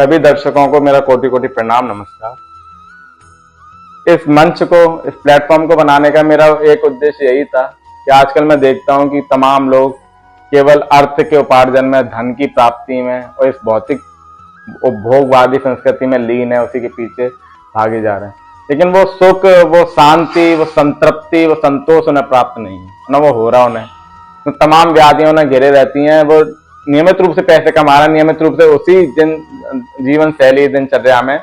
सभी दर्शकों को मेरा कोटि कोटि प्रणाम, नमस्कार। इस मंच को, इस प्लेटफॉर्म को बनाने का मेरा एक उद्देश्य यही था कि आजकल मैं देखता हूं कि तमाम लोग केवल अर्थ के उपार्जन में, धन की प्राप्ति में और इस भौतिक उपभोगवादी संस्कृति में लीन है, उसी के पीछे भागे जा रहे हैं। लेकिन वो सुख, वो शांति, वो संतृप्ति, वो संतोष उन्हें प्राप्त नहीं है, ना वो हो रहा उन्हें। तो तमाम व्याधियां उन्हें घेरे रहती हैं। वो नियमित रूप से पैसे कमा रहे हैं, नियमित रूप से उसी जीवन शैली, दिनचर्या में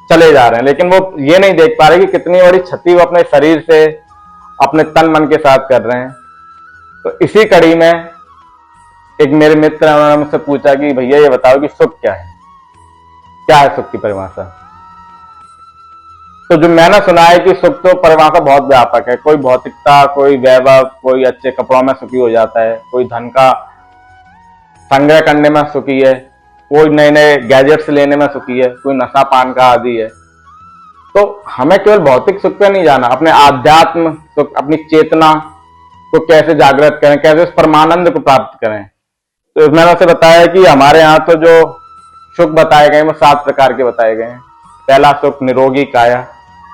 चले जा रहे हैं, लेकिन वो ये नहीं देख पा रहे कि कितनी बड़ी क्षति वो अपने शरीर से, अपने तन मन के साथ कर रहे हैं। तो इसी कड़ी में एक मेरे मित्र हैं, उन्होंने मुझसे पूछा कि भैया ये बताओ कि सुख क्या है सुख की परिभाषा। तो जो मैंने सुना है कि सुख तो परिभाषा बहुत व्यापक है। कोई भौतिकता, कोई वैभव, कोई अच्छे कपड़ों में सुखी हो जाता है, कोई धन का संग्रह करने में सुखी है, कोई नए नए गैजेट्स लेने में सुखी है, कोई नशा पान का आदी है। तो हमें केवल भौतिक सुख पे नहीं जाना, अपने आध्यात्म सुख, अपनी चेतना को कैसे जागृत करें, कैसे उस परमानंद को प्राप्त करें। तो मैंने उसे बताया कि हमारे यहाँ तो जो सुख बताए गए वो 7 प्रकार के बताए गए हैं। पहला सुख निरोगी काया,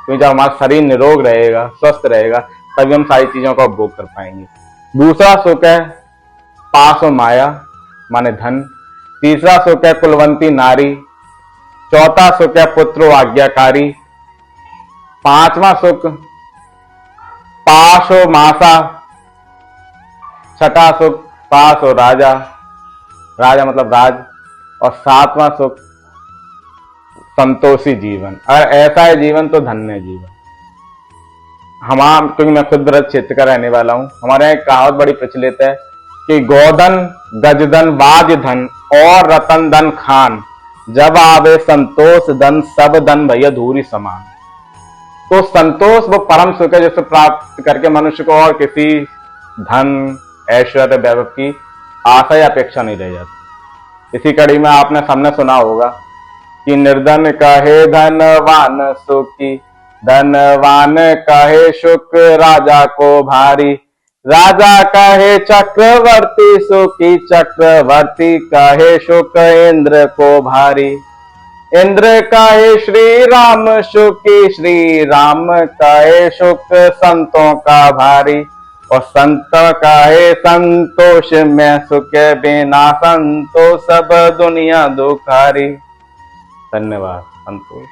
क्योंकि जब हमारा शरीर निरोग रहेगा, स्वस्थ रहेगा, तभी हम सारी चीजों का उपभोग कर पाएंगे। दूसरा सुख है पासो माया, माने धन। तीसरा सुख है कुलवंती नारी। चौथा सुख है पुत्रो आज्ञाकारी। पांचवा सुख पाशो मासा। छठा सुख पास और राजा, राजा मतलब राज। और सातवां सुख संतोषी जीवन। अगर ऐसा है जीवन तो धन्य जीवन। क्योंकि मैं खुद ब्रज क्षेत्र का रहने वाला हूं, हमारे यहाँ एक कहावत बड़ी प्रचलित है कि गोधन, गजधन, वाज धन और रतन धन खान, जब आवे संतोष धन, सब धन भैया धूरी समान। तो संतोष वो परम सुख है जिसे प्राप्त करके मनुष्य को और किसी धन, ऐश्वर्य, वैभव की आशा या अपेक्षा नहीं रह जाती। इसी कड़ी में आपने सामने सुना होगा कि निर्धन कहे धनवान सुखी, धनवान कहे सुख राजा को भारी। राजा कहे चक्रवर्ती सुखी, चक्रवर्ती कहे सुख इंद्र को भारी। इंद्र कहे श्री राम सुखी, श्री राम कहे सुख संतों का भारी। और संत कहे संतोष में सुख, बिना संतोष सब दुनिया दुखारी। धन्यवाद। संतोष।